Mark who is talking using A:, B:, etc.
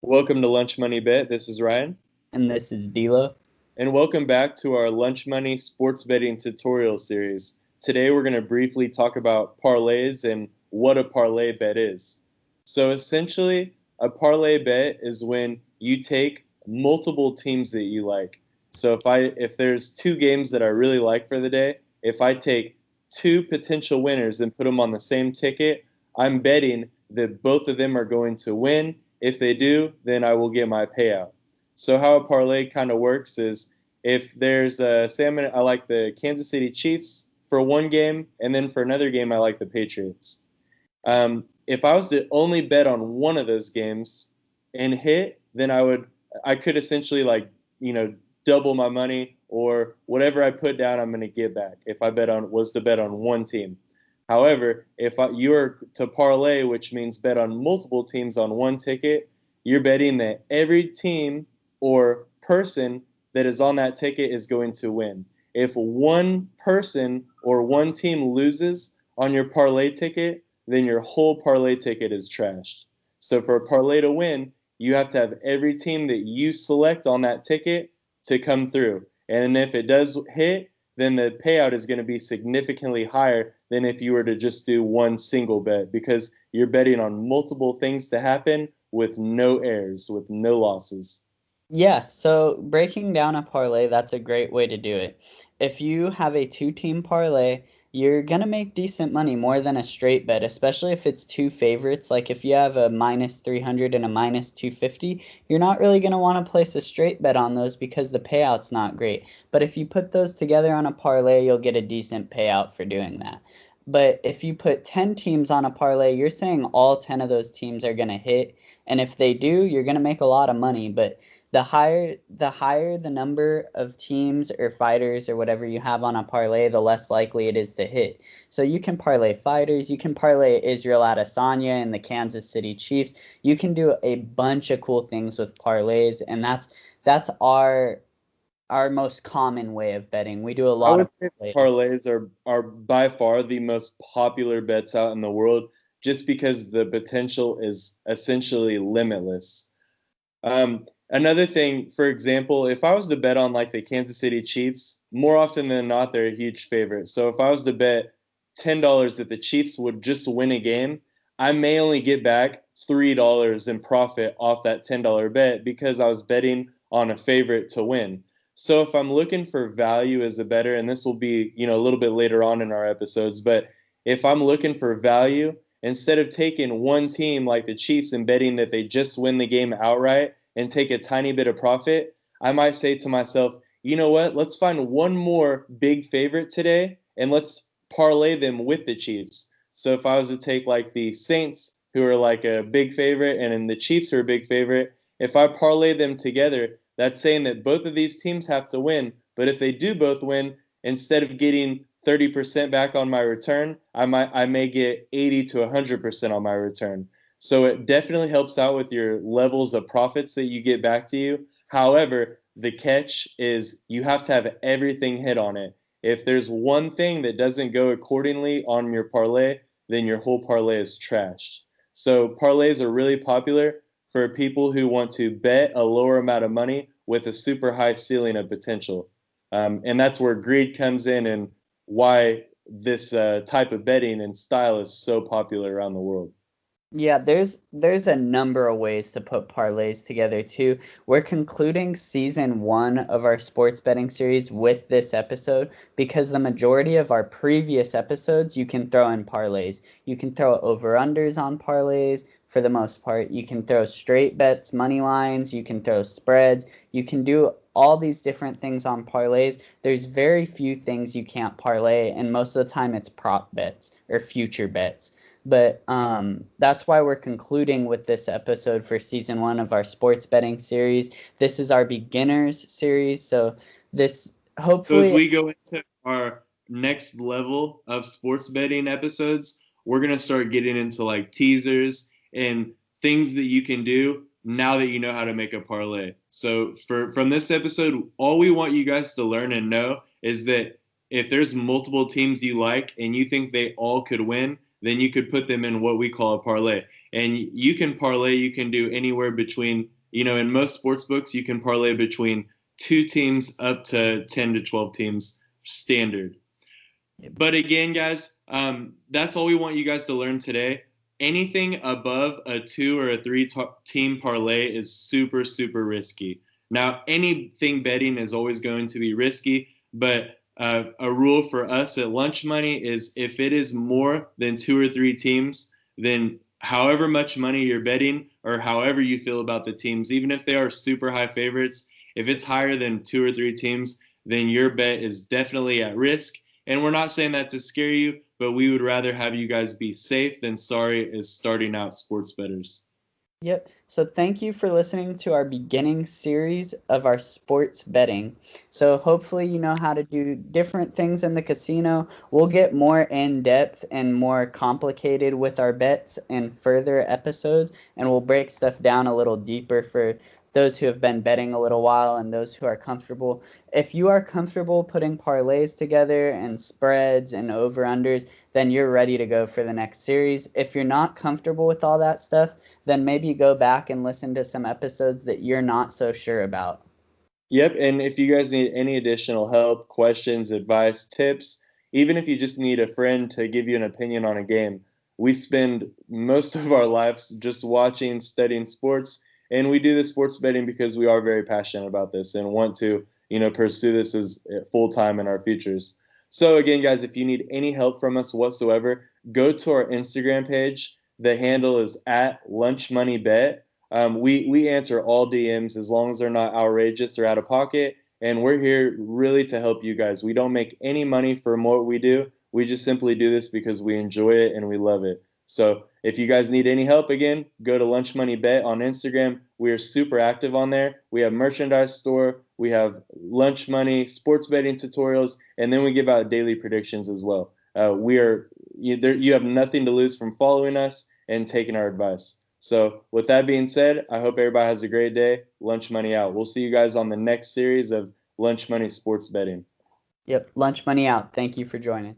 A: Welcome to Lunch Money Bet. This is Ryan.
B: And this is DeLoe.
A: And welcome back to our Lunch Money sports betting tutorial series. Today we're going to briefly talk about parlays and what a parlay bet is. So essentially, a parlay bet is when you take multiple teams that you like. So if there's two games that I really like for the day, if I take two potential winners and put them on the same ticket, I'm betting that both of them are going to win. If they do, then I will get my payout. So how a parlay kind of works is if there's I like the Kansas City Chiefs for one game, and then for another game I like the Patriots. If I was to only bet on one of those games and hit, then I could essentially double my money, or whatever I put down I'm going to get back if I was to bet on one team. However, if you are to parlay, which means bet on multiple teams on one ticket, you're betting that every team or person that is on that ticket is going to win. If one person or one team loses on your parlay ticket, then your whole parlay ticket is trashed. So for a parlay to win, you have to have every team that you select on that ticket to come through. And if it does hit, then the payout is going to be significantly higher than if you were to just do one single bet, because you're betting on multiple things to happen with no errors, with no losses.
B: Yeah, so breaking down a parlay, that's a great way to do it. If you have a two-team parlay, you're gonna make decent money, more than a straight bet, especially if it's two favorites. Like if you have a minus 300 and a minus 250, you're not really gonna want to place a straight bet on those because the payout's not great. But if you put those together on a parlay, you'll get a decent payout for doing that. But if you put 10 teams on a parlay, you're saying all 10 of those teams are gonna hit, and if they do, you're gonna make a lot of money. But the higher the number of teams or fighters or whatever you have on a parlay, the less likely it is to hit. So you can parlay fighters, you can parlay Israel Adesanya and the Kansas City Chiefs. You can do a bunch of cool things with parlays, and that's our most common way of betting. We do a
A: I
B: lot
A: would
B: of
A: say
B: parlays.
A: parlays are by far the most popular bets out in the world, just because the potential is essentially limitless. Another thing, for example, if I was to bet on like the Kansas City Chiefs, more often than not, they're a huge favorite. So if I was to bet $10 that the Chiefs would just win a game, I may only get back $3 in profit off that $10 bet because I was betting on a favorite to win. So if I'm looking for value as a bettor, and this will be, a little bit later on in our episodes, but if I'm looking for value, instead of taking one team like the Chiefs and betting that they just win the game outright and take a tiny bit of profit, I might say to myself, you know what? Let's find one more big favorite today and let's parlay them with the Chiefs. So if I was to take like the Saints, who are like a big favorite, and then the Chiefs are a big favorite, if I parlay them together, that's saying that both of these teams have to win. But if they do both win, instead of getting 30% back on my return, I may get 80 to 100% on my return. So it definitely helps out with your levels of profits that you get back to you. However, the catch is you have to have everything hit on it. If there's one thing that doesn't go accordingly on your parlay, then your whole parlay is trashed. So parlays are really popular for people who want to bet a lower amount of money with a super high ceiling of potential. And that's where greed comes in, and why this type of betting and style is so popular around the world.
B: Yeah, there's a number of ways to put parlays together too. We're concluding season 1 of our sports betting series with this episode because the majority of our previous episodes you can throw in parlays. You can throw over-unders on parlays for the most part. You can throw straight bets, money lines, you can throw spreads. You can do all these different things on parlays. There's very few things you can't parlay, and most of the time it's prop bets or future bets. But that's why we're concluding with this episode for season 1 of our sports betting series. This is our beginners series. So this
A: So as
B: hopefully,
A: we go into our next level of sports betting episodes, we're gonna start getting into like teasers and things that you can do now that you know how to make a parlay. So from this episode, all we want you guys to learn and know is that if there's multiple teams you like and you think they all could win, then you could put them in what we call a parlay. And you can parlay, you can do anywhere between, in most sports books, you can parlay between 2 teams up to 10 to 12 teams standard. But again, guys, that's all we want you guys to learn today. Anything above a 2 or a 3 team parlay is super, super risky. Now, anything betting is always going to be risky, but a rule for us at Lunch Money is if it is more than 2 or 3 teams, then however much money you're betting or however you feel about the teams, even if they are super high favorites, if it's higher than 2 or 3 teams, then your bet is definitely at risk. And we're not saying that to scare you, but we would rather have you guys be safe than sorry as starting out sports bettors.
B: Yep. So thank you for listening to our beginning series of our sports betting. So hopefully you know how to do different things in the casino. We'll get more in depth and more complicated with our bets in further episodes, and we'll break stuff down a little deeper for those who have been betting a little while and those who are comfortable. If you are comfortable putting parlays together and spreads and over-unders, then you're ready to go for the next series. If you're not comfortable with all that stuff, then maybe go back and listen to some episodes that you're not so sure about.
A: Yep, and if you guys need any additional help, questions, advice, tips, even if you just need a friend to give you an opinion on a game, we spend most of our lives just watching, studying sports, and we do the sports betting because we are very passionate about this and want to, pursue this as full time in our futures. So again, guys, if you need any help from us whatsoever, go to our Instagram page. The handle is at lunchmoneybet. We answer all DMs as long as they're not outrageous or out of pocket, and we're here really to help you guys. We don't make any money from what we do. We just simply do this because we enjoy it and we love it. So if you guys need any help, again, go to Lunch Money Bet on Instagram. We are super active on there. We have merchandise store, we have lunch money, sports betting tutorials, and then we give out daily predictions as well. You have nothing to lose from following us and taking our advice. So with that being said, I hope everybody has a great day. Lunch Money out. We'll see you guys on the next series of Lunch Money Sports Betting.
B: Yep, Lunch Money out. Thank you for joining.